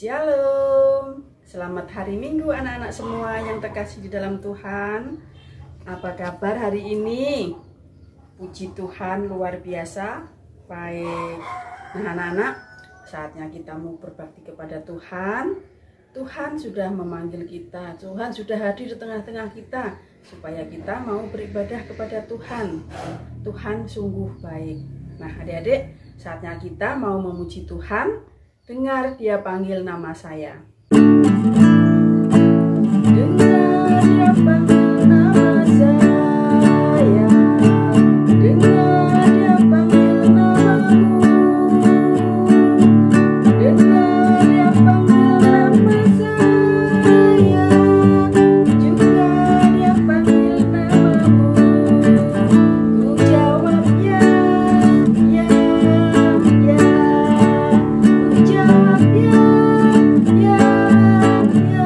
Shalom, selamat hari Minggu anak-anak semua yang terkasih di dalam Tuhan. Apa kabar hari ini? Puji Tuhan luar biasa, baik. Nah anak-anak, saatnya kita mau berbakti kepada Tuhan. Tuhan sudah memanggil kita, Tuhan sudah hadir di tengah-tengah kita, supaya kita mau beribadah kepada Tuhan. Tuhan sungguh baik. Nah adik-adik, saatnya kita mau memuji Tuhan. Dengar dia panggil nama saya. Dengar dia panggil nama saya. Dengar dia panggil namamu. Dengar dia panggil nama saya. Juga dia panggil namamu. Ku jawab ya, ya, ya. Jawab ya, ya, ya.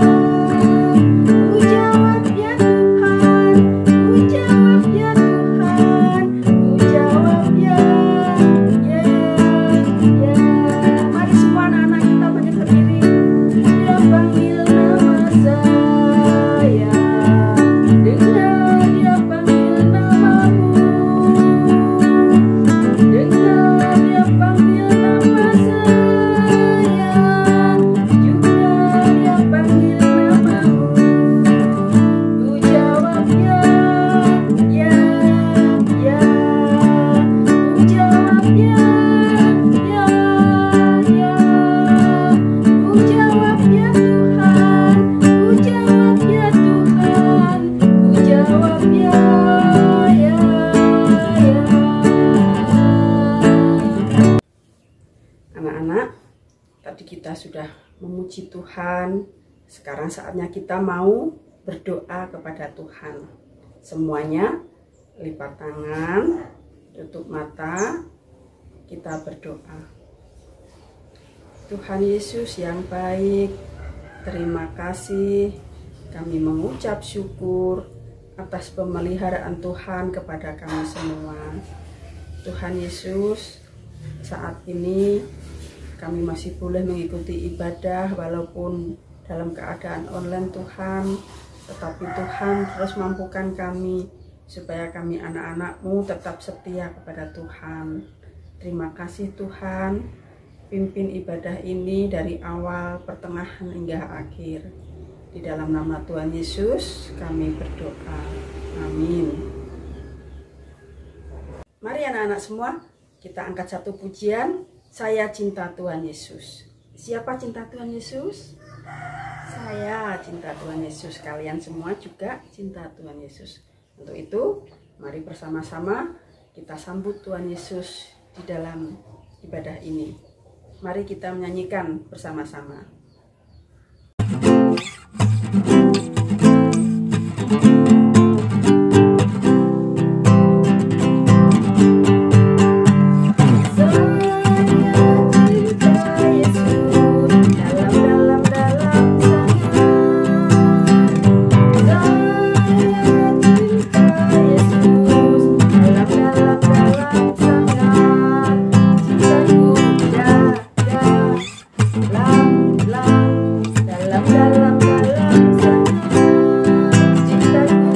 Ku jawab ya Tuhan, ku jawab ya Tuhan, ku jawab ya, ya, ya. Mari semua anak-anak kita bangkit berdiri. Dia panggil nama saya. Dengar dia panggil namamu. Dengar dia panggil nama saya. Juga dia panggil namamu. Ku jawab ya, ya, ya. Ku jawab ya, ya, ya. Ku jawab ya Tuhan, ku jawab ya Tuhan, ku jawab ya, ya, ya. Anak-anak, tadi kita sudah memuji Tuhan. Sekarang saatnya kita mau berdoa kepada Tuhan. Semuanya lipat tangan, tutup mata, kita berdoa. Tuhan Yesus yang baik, terima kasih. Kami mengucap syukur atas pemeliharaan Tuhan kepada kami semua. Tuhan Yesus, saat ini kami masih boleh mengikuti ibadah walaupun dalam keadaan online Tuhan, tetapi Tuhan terus mampukan kami supaya kami anak-anak-Mu tetap setia kepada Tuhan. Terima kasih Tuhan, pimpin ibadah ini dari awal, pertengahan hingga akhir. Di dalam nama Tuhan Yesus kami berdoa. Amin. Mari anak-anak semua, kita angkat satu pujian. Saya cinta Tuhan Yesus. Siapa cinta Tuhan Yesus? Saya cinta Tuhan Yesus. Kalian semua juga cinta Tuhan Yesus. Untuk itu, mari bersama-sama kita sambut Tuhan Yesus di dalam ibadah ini. Mari kita menyanyikan bersama-sama. Cintaku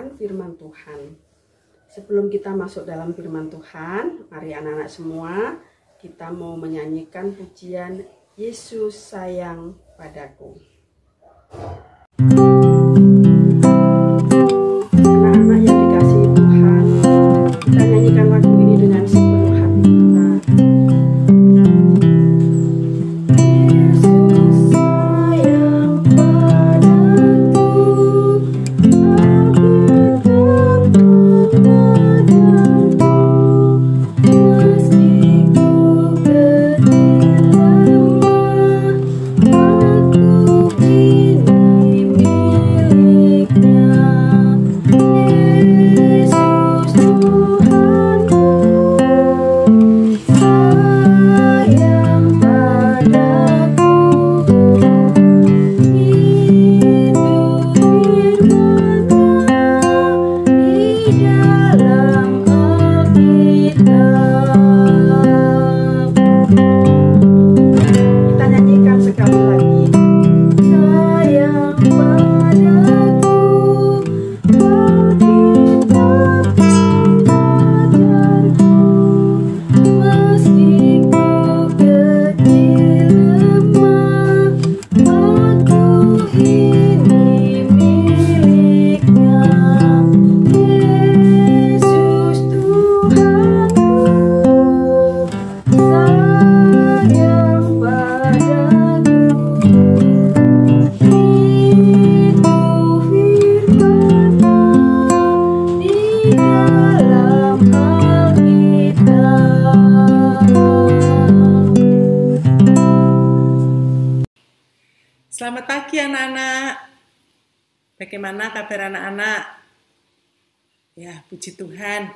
mendengarkan firman Tuhan. Sebelum kita masuk dalam firman Tuhan, mari anak-anak semua kita mau menyanyikan pujian Yesus sayang padaku. Anak-anak yang dikasihi Tuhan, kita nyanyikan lagu ini dengan sepenuh hati kita. Selamat pagi anak-anak. Bagaimana kabar anak-anak? Ya, puji Tuhan.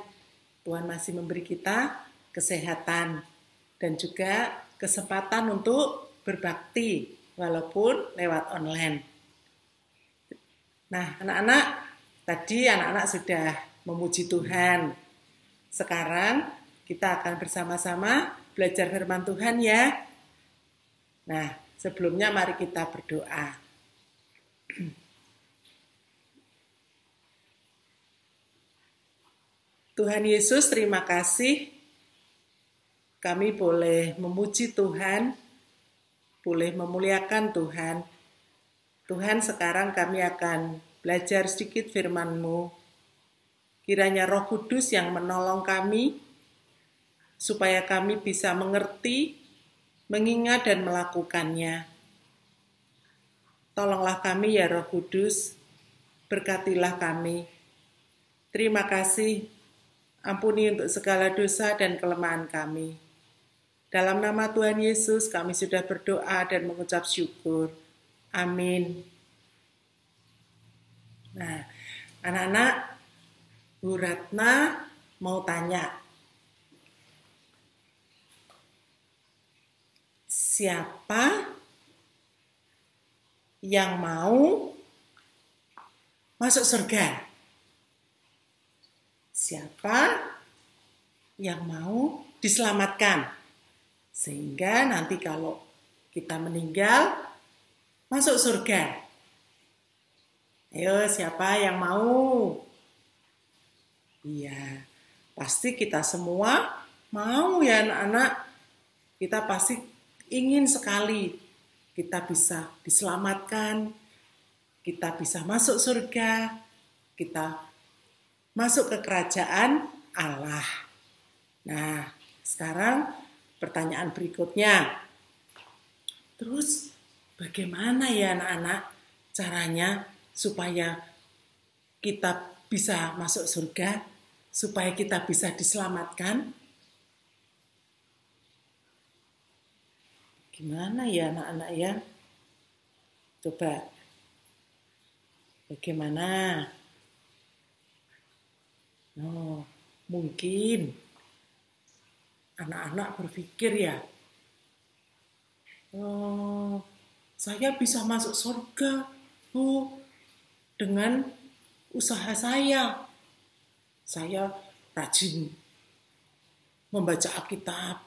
Tuhan masih memberi kita kesehatan dan juga kesempatan untuk berbakti walaupun lewat online. Nah, anak-anak, tadi anak-anak sudah memuji Tuhan. Sekarang kita akan bersama-sama belajar firman Tuhan ya. Nah, sebelumnya mari kita berdoa. Tuhan Yesus, terima kasih kami boleh memuji Tuhan, boleh memuliakan Tuhan. Tuhan, sekarang kami akan belajar sedikit firman-Mu. Kiranya Roh Kudus yang menolong kami, supaya kami bisa mengerti, mengingat dan melakukannya. Tolonglah kami ya Roh Kudus, berkatilah kami. Terima kasih, ampuni untuk segala dosa dan kelemahan kami. Dalam nama Tuhan Yesus kami sudah berdoa dan mengucap syukur. Amin. Nah, anak-anak, Bu Ratna mau tanya, siapa yang mau masuk surga? Siapa yang mau diselamatkan? Sehingga nanti kalau kita meninggal, masuk surga. Ayo, siapa yang mau? Iya, pasti kita semua mau ya anak-anak. Kita pasti ingin sekali kita bisa diselamatkan, kita bisa masuk surga, kita masuk ke kerajaan Allah. Nah, sekarang pertanyaan berikutnya. Terus bagaimana ya anak-anak caranya supaya kita bisa masuk surga, supaya kita bisa diselamatkan? Gimana ya anak-anak ya? Coba. Bagaimana? Oh, mungkin anak-anak berpikir ya, oh, saya bisa masuk surga dengan usaha saya. Saya rajin membaca Alkitab,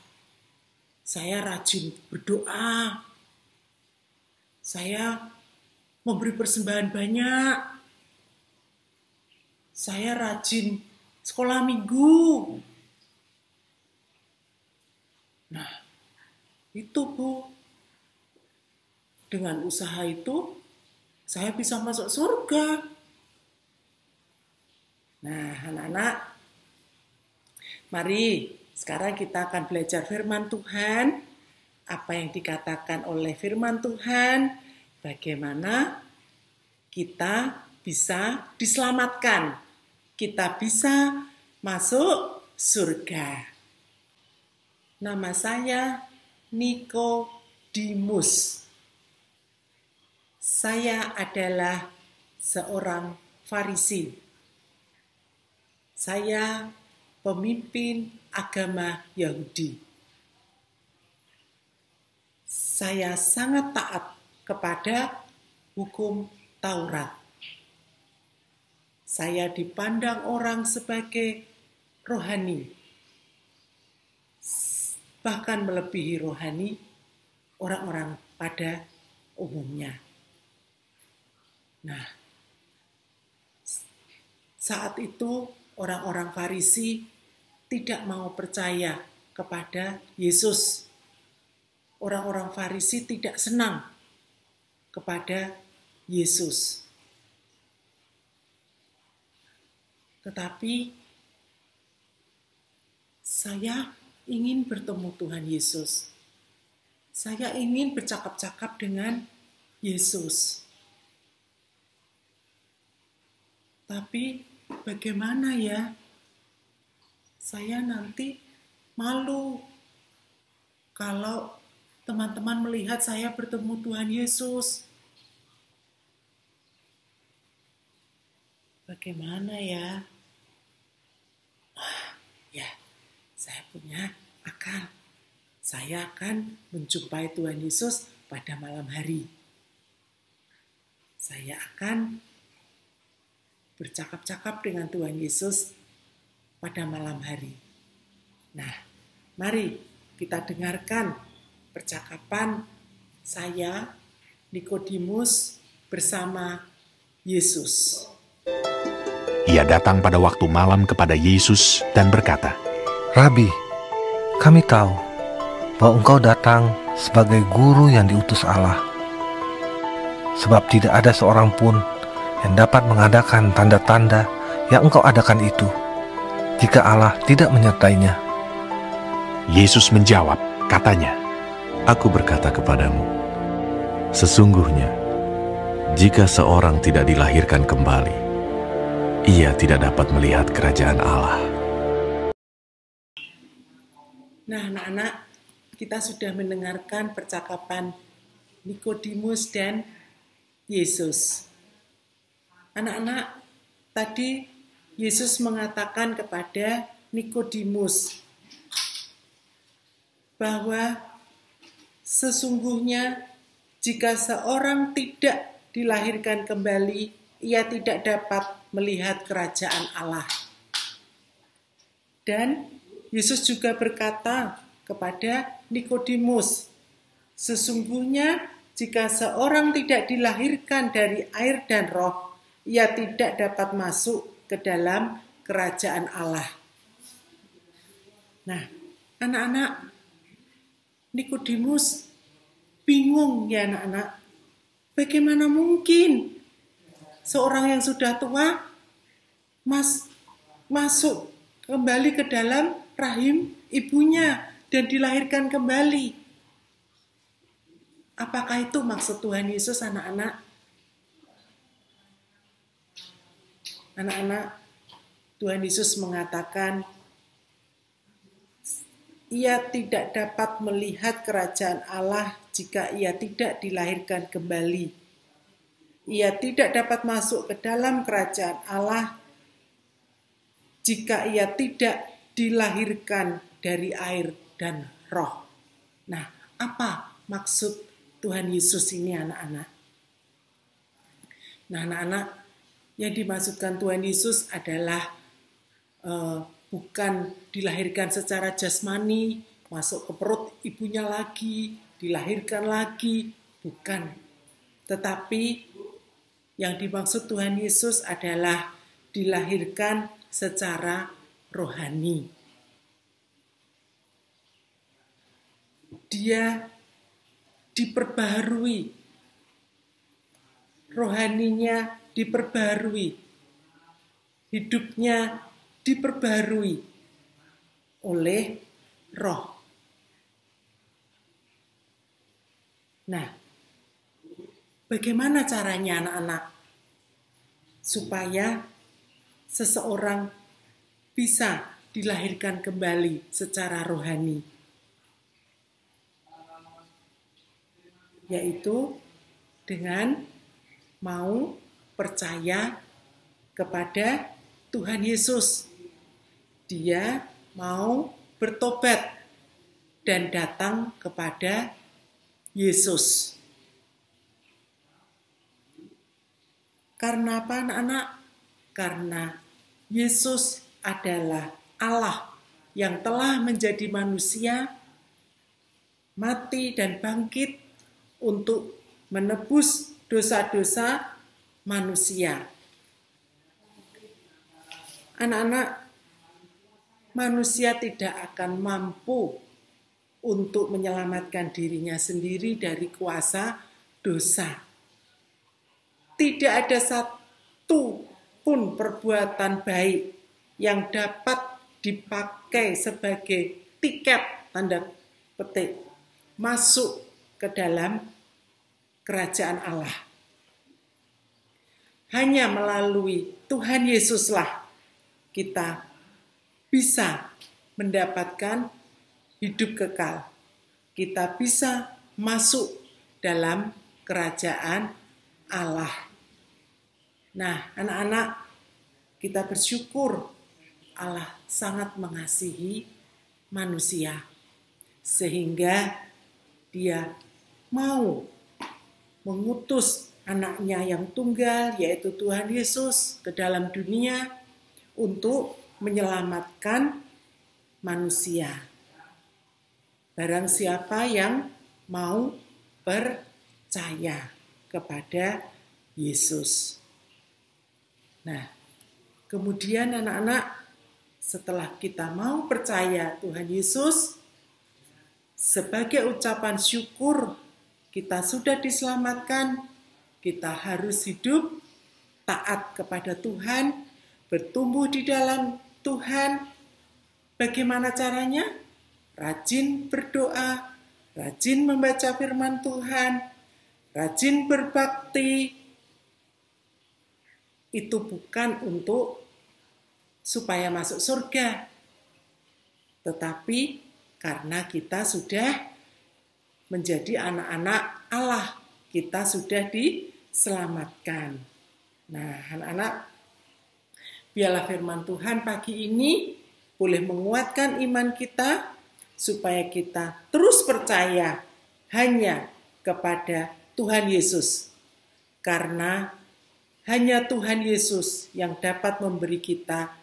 saya rajin berdoa, saya memberi persembahan banyak, saya rajin sekolah minggu. Nah, itu Bu, dengan usaha itu saya bisa masuk surga. Nah, anak-anak, mari sekarang kita akan belajar firman Tuhan. Apa yang dikatakan oleh firman Tuhan, bagaimana kita bisa diselamatkan, kita bisa masuk surga. Nama saya Nikodemus. Saya adalah seorang Farisi. Saya pemimpin agama Yahudi. Saya sangat taat kepada hukum Taurat. Saya dipandang orang sebagai rohani, bahkan melebihi rohani orang-orang pada umumnya. Nah, saat itu orang-orang Farisi tidak mau percaya kepada Yesus. Orang-orang Farisi tidak senang kepada Yesus. Tetapi saya ingin bertemu Tuhan Yesus. Saya ingin bercakap-cakap dengan Yesus. Tapi bagaimana ya? Saya nanti malu kalau teman-teman melihat saya bertemu Tuhan Yesus. Bagaimana ya? Ya, saya punya akal. Saya akan menjumpai Tuhan Yesus pada malam hari. Saya akan bercakap-cakap dengan Tuhan Yesus pada malam hari. Nah, mari kita dengarkan percakapan saya, Nikodemus, bersama Yesus. Ia datang pada waktu malam kepada Yesus dan berkata, Rabi, kami tahu bahwa engkau datang sebagai guru yang diutus Allah. Sebab tidak ada seorang pun yang dapat mengadakan tanda-tanda yang engkau adakan itu, jika Allah tidak menyertainya. Yesus menjawab, katanya, Aku berkata kepadamu, sesungguhnya, jika seorang tidak dilahirkan kembali, ia tidak dapat melihat kerajaan Allah. Nah, anak-anak, kita sudah mendengarkan percakapan Nikodemus dan Yesus. Anak-anak, tadi Yesus mengatakan kepada Nikodemus bahwa sesungguhnya jika seorang tidak dilahirkan kembali, ia tidak dapat melihat kerajaan Allah. Dan Yesus juga berkata kepada Nikodemus, sesungguhnya jika seorang tidak dilahirkan dari air dan roh, ia tidak dapat masuk ke dalam kerajaan Allah. Nah, anak-anak, Nikodemus bingung ya anak-anak. Bagaimana mungkin seorang yang sudah tua masuk kembali ke dalam rahim ibunya dan dilahirkan kembali? Apakah itu maksud Tuhan Yesus, anak-anak? Anak-anak, Tuhan Yesus mengatakan ia tidak dapat melihat kerajaan Allah jika ia tidak dilahirkan kembali. Ia tidak dapat masuk ke dalam kerajaan Allah jika ia tidak dilahirkan dari air dan roh. Nah, apa maksud Tuhan Yesus ini, anak-anak? Nah, anak-anak, yang dimaksudkan Tuhan Yesus adalah bukan dilahirkan secara jasmani, masuk ke perut ibunya lagi, dilahirkan lagi, bukan. Tetapi yang dimaksud Tuhan Yesus adalah dilahirkan secara rohani. Dia diperbaharui, rohaninya diperbaharui, hidupnya diperbaharui oleh Roh. Nah, bagaimana caranya anak-anak supaya seseorang bisa dilahirkan kembali secara rohani? Yaitu dengan mau percaya kepada Tuhan Yesus. Dia mau bertobat dan datang kepada Yesus. Karena apa anak-anak? Karena Yesus adalah Allah yang telah menjadi manusia, mati dan bangkit untuk menebus dosa-dosa manusia. Anak-anak, manusia tidak akan mampu untuk menyelamatkan dirinya sendiri dari kuasa dosa. Tidak ada satu pun perbuatan baik yang dapat dipakai sebagai tiket tanda petik masuk ke dalam kerajaan Allah. Hanya melalui Tuhan Yesuslah kita bisa mendapatkan hidup kekal. Kita bisa masuk dalam kerajaan Allah. Nah, anak-anak, kita bersyukur Allah sangat mengasihi manusia sehingga Dia mau mengutus anaknya yang tunggal, yaitu Tuhan Yesus, ke dalam dunia untuk menyelamatkan manusia. Barang siapa yang mau percaya kepada Yesus. Nah, kemudian anak-anak, setelah kita mau percaya Tuhan Yesus, sebagai ucapan syukur kita sudah diselamatkan, kita harus hidup taat kepada Tuhan, bertumbuh di dalam Tuhan. Bagaimana caranya? Rajin berdoa, rajin membaca firman Tuhan, rajin berbakti. Itu bukan untuk supaya masuk surga, tetapi karena kita sudah menjadi anak-anak Allah, kita sudah diselamatkan. Nah, anak-anak, biarlah firman Tuhan pagi ini boleh menguatkan iman kita, supaya kita terus percaya hanya kepada Tuhan Yesus. Karena hanya Tuhan Yesus yang dapat memberi kita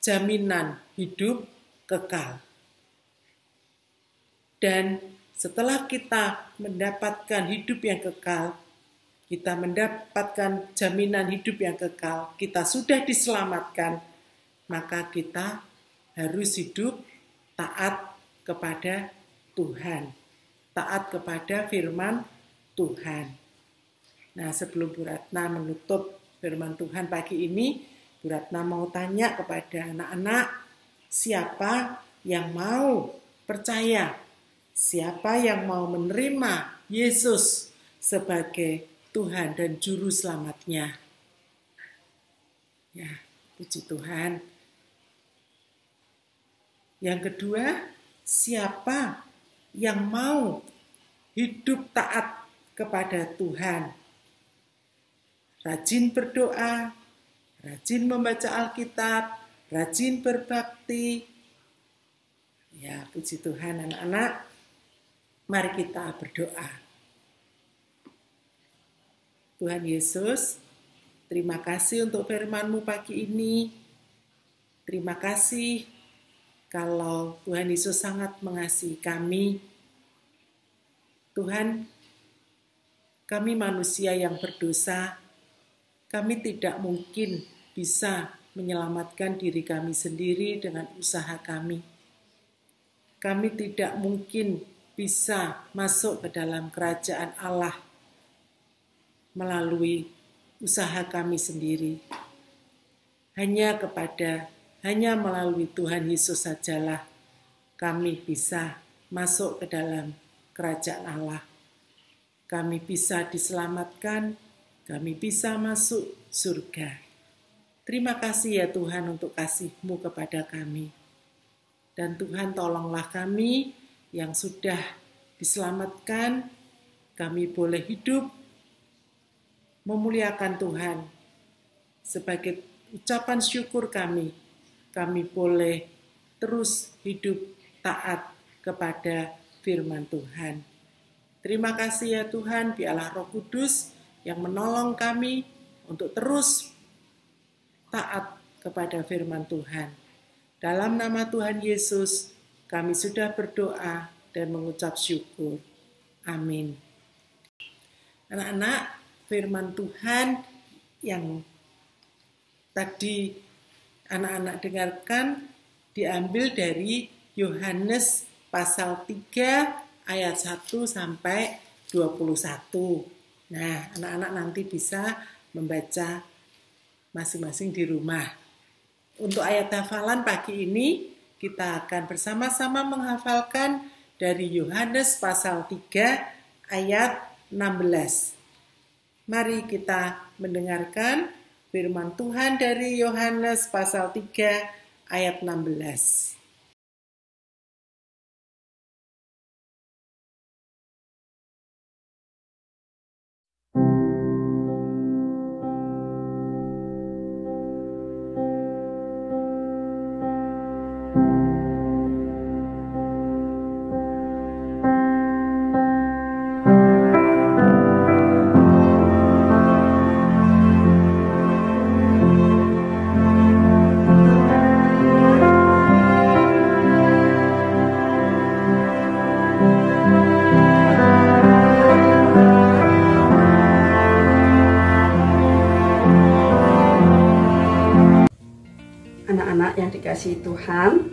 jaminan hidup kekal. Dan setelah kita mendapatkan hidup yang kekal, kita mendapatkan jaminan hidup yang kekal, kita sudah diselamatkan, maka kita harus hidup taat kepada Tuhan, taat kepada firman Tuhan. Nah, sebelum Bu Ratna menutup firman Tuhan pagi ini, Bu Ratna mau tanya kepada anak-anak, siapa yang mau percaya, siapa yang mau menerima Yesus sebagai Tuhan dan Juru Selamatnya? Ya, puji Tuhan. Yang kedua, siapa yang mau hidup taat kepada Tuhan? Rajin berdoa, rajin membaca Alkitab, rajin berbakti. Ya, puji Tuhan anak-anak. Mari kita berdoa. Tuhan Yesus, terima kasih untuk firman-Mu pagi ini. Terima kasih kalau Tuhan Yesus sangat mengasihi kami. Tuhan, kami manusia yang berdosa, kami tidak mungkin bisa menyelamatkan diri kami sendiri dengan usaha kami. Kami tidak mungkin bisa masuk ke dalam kerajaan Allah melalui usaha kami sendiri. Hanya melalui Tuhan Yesus sajalah kami bisa masuk ke dalam kerajaan Allah. Kami bisa diselamatkan, kami bisa masuk surga. Terima kasih ya Tuhan untuk kasih-Mu kepada kami. Dan Tuhan tolonglah kami yang sudah diselamatkan, kami boleh hidup memuliakan Tuhan. Sebagai ucapan syukur kami boleh terus hidup taat kepada firman Tuhan. Terima kasih ya Tuhan, biarlah Roh Kudus yang menolong kami untuk terus taat kepada firman Tuhan. Dalam nama Tuhan Yesus, kami sudah berdoa dan mengucap syukur. Amin. Anak-anak, firman Tuhan yang tadi anak-anak dengarkan diambil dari Yohanes pasal 3 ayat 1 sampai 21. Nah, anak-anak nanti bisa membaca masing-masing di rumah. Untuk ayat hafalan pagi ini, kita akan bersama-sama menghafalkan dari Yohanes pasal 3 ayat 16. Mari kita mendengarkan firman Tuhan dari Yohanes pasal 3 ayat 16. Anak-anak yang dikasihi Tuhan,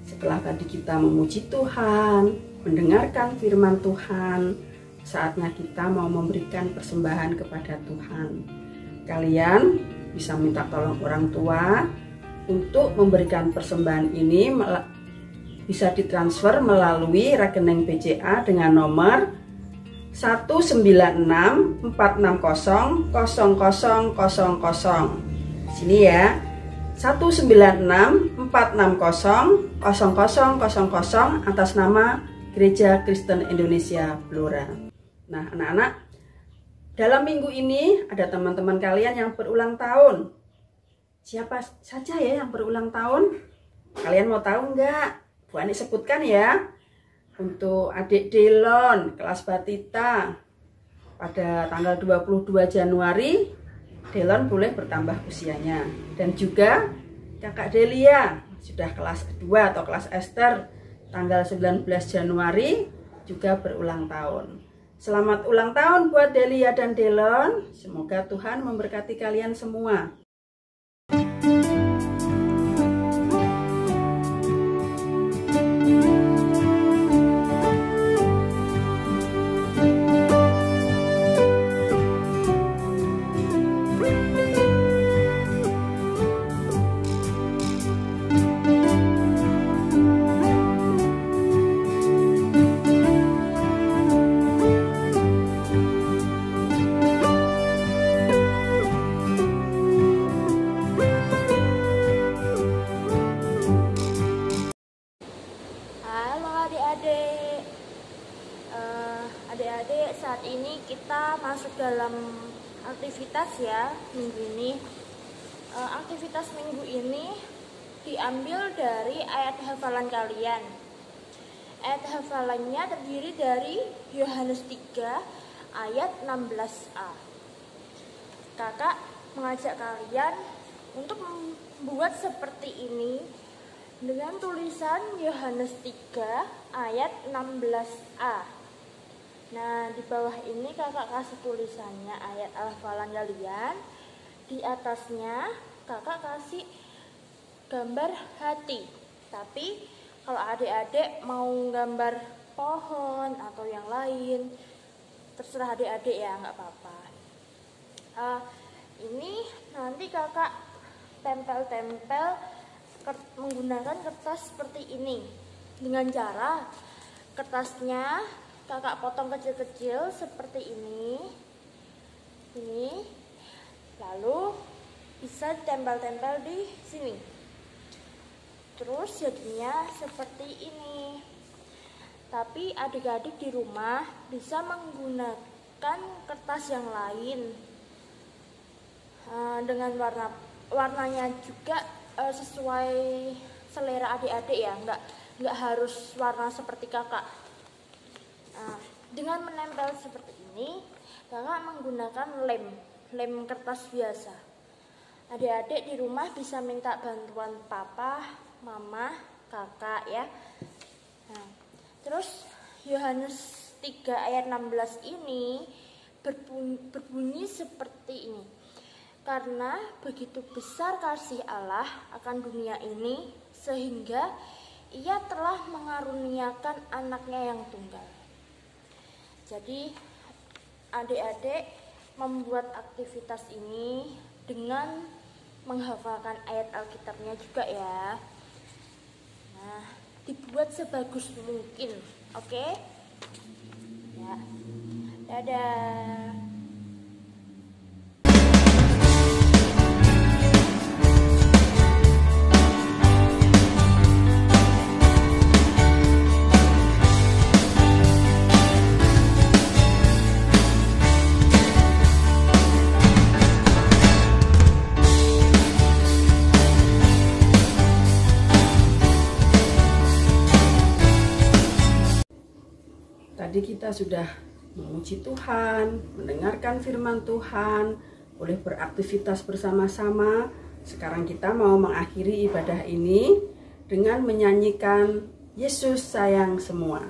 setelah tadi kita memuji Tuhan, mendengarkan firman Tuhan, saatnya kita mau memberikan persembahan kepada Tuhan. Kalian bisa minta tolong orang tua untuk memberikan persembahan ini, bisa ditransfer melalui rekening BCA dengan nomor 196460000. Sini ya. 196460000 atas nama Gereja Kristen Indonesia Blora. Nah, anak-anak, dalam minggu ini ada teman-teman kalian yang berulang tahun. Siapa saja ya yang berulang tahun? Kalian mau tahu enggak? Bu Ani sebutkan ya. Untuk adik Delon kelas Batita pada tanggal 22 Januari, Delon boleh bertambah usianya. Dan juga kakak Delia sudah kelas 2 atau kelas Esther tanggal 19 Januari juga berulang tahun. Selamat ulang tahun buat Delia dan Delon. Semoga Tuhan memberkati kalian semua. Adik-adik, saat ini kita masuk dalam aktivitas ya minggu ini. Aktivitas minggu ini diambil dari ayat hafalan kalian. Ayat hafalannya terdiri dari Yohanes 3 ayat 16a. Kakak mengajak kalian untuk membuat seperti ini dengan tulisan Yohanes 3 ayat 16a. Nah, di bawah ini kakak kasih tulisannya ayat hafalan kalian. Di atasnya kakak kasih gambar hati. Tapi kalau adik-adik mau gambar pohon atau yang lain, terserah adik-adik ya, nggak apa-apa. Ini nanti kakak tempel-tempel menggunakan kertas seperti ini. Dengan cara kertasnya kakak potong kecil-kecil seperti ini. Lalu bisa ditempel-tempel di sini. Terus jadinya seperti ini. Tapi adik-adik di rumah bisa menggunakan kertas yang lain dengan warnanya juga sesuai selera adik-adik ya, nggak harus warna seperti kakak. Dengan menempel seperti ini, kakak menggunakan lem kertas biasa. Adik-adik di rumah bisa minta bantuan papa, mama, kakak ya. Terus Yohanes 3 ayat 16 ini berbunyi seperti ini. Karena begitu besar kasih Allah akan dunia ini, sehingga Ia telah mengaruniakan anaknya yang tunggal. Jadi adik-adik membuat aktivitas ini dengan menghafalkan ayat Alkitabnya juga ya. Nah, dibuat sebagus mungkin, oke? Ya, dadah. Tadi kita sudah memuji Tuhan, mendengarkan firman Tuhan, boleh beraktivitas bersama-sama. Sekarang kita mau mengakhiri ibadah ini dengan menyanyikan Yesus Sayang Semua.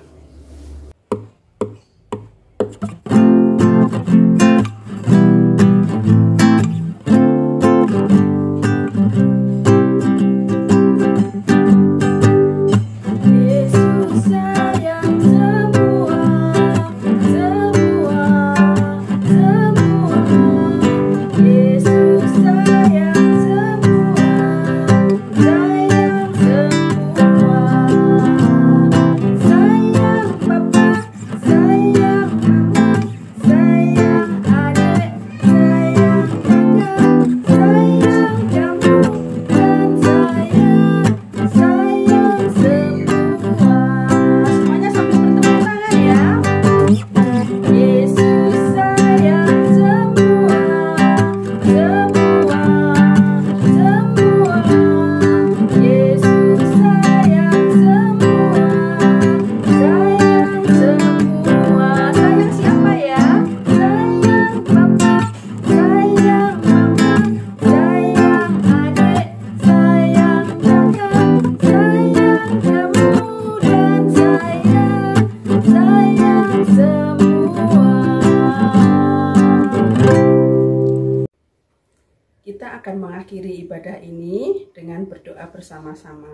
Kita akan mengakhiri ibadah ini dengan berdoa bersama-sama.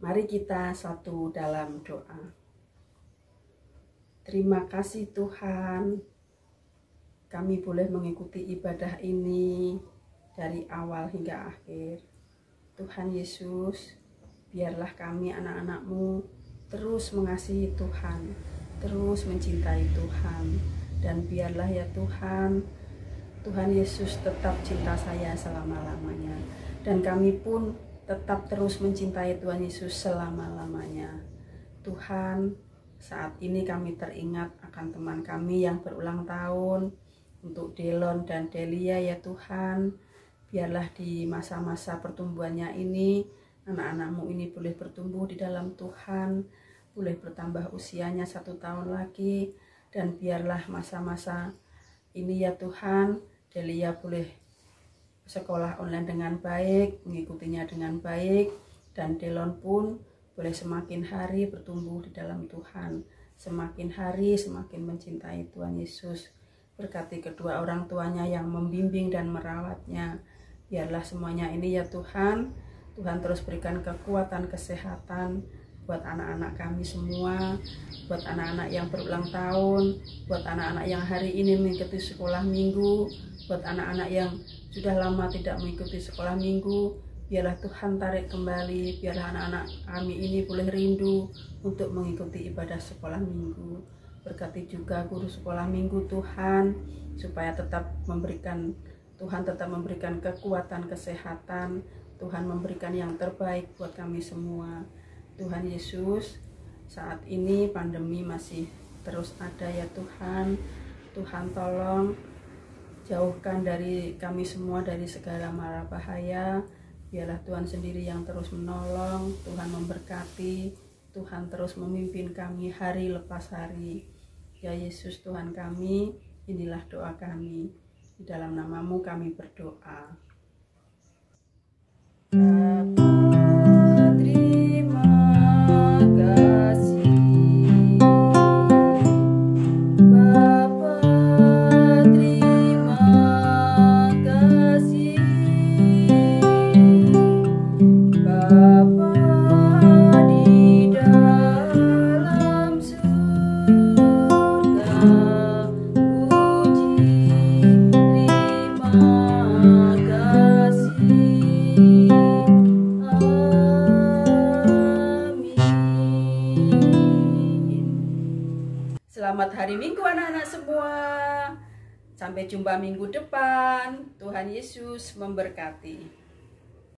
Mari kita satu dalam doa. Terima kasih Tuhan, kami boleh mengikuti ibadah ini dari awal hingga akhir. Tuhan Yesus, biarlah kami anak-anak-Mu terus mengasihi Tuhan, terus mencintai Tuhan. Dan biarlah ya Tuhan, Tuhan Yesus tetap cinta saya selama-lamanya. Dan kami pun tetap terus mencintai Tuhan Yesus selama-lamanya. Tuhan, saat ini kami teringat akan teman kami yang berulang tahun, untuk Delon dan Delia ya Tuhan. Biarlah di masa-masa pertumbuhannya ini, anak-anak-Mu ini boleh bertumbuh di dalam Tuhan, boleh bertambah usianya 1 tahun lagi. Dan biarlah masa-masa ini ya Tuhan, Delia boleh sekolah online dengan baik, mengikutinya dengan baik, dan Delon pun boleh semakin hari bertumbuh di dalam Tuhan, semakin hari semakin mencintai Tuhan Yesus. Berkati kedua orang tuanya yang membimbing dan merawatnya. Biarlah semuanya ini ya Tuhan, Tuhan terus berikan kekuatan, kesehatan buat anak-anak kami semua, buat anak-anak yang berulang tahun, buat anak-anak yang hari ini mengikuti sekolah minggu, buat anak-anak yang sudah lama tidak mengikuti sekolah minggu. Biarlah Tuhan tarik kembali, biarlah anak-anak kami ini boleh rindu untuk mengikuti ibadah sekolah minggu. Berkati juga guru sekolah minggu Tuhan, supaya Tuhan tetap memberikan kekuatan, kesehatan, Tuhan memberikan yang terbaik buat kami semua. Tuhan Yesus, saat ini pandemi masih terus ada ya Tuhan. Tuhan tolong jauhkan dari kami semua dari segala mara bahaya. Biarlah Tuhan sendiri yang terus menolong, Tuhan memberkati, Tuhan terus memimpin kami hari lepas hari. Ya Yesus Tuhan kami, inilah doa kami. Di dalam nama-Mu kami berdoa. Bapa, terima kasih. Bapa, terima kasih. Bapa di dalam surga, selamat hari Minggu anak-anak semua. Sampai jumpa minggu depan. Tuhan Yesus memberkati.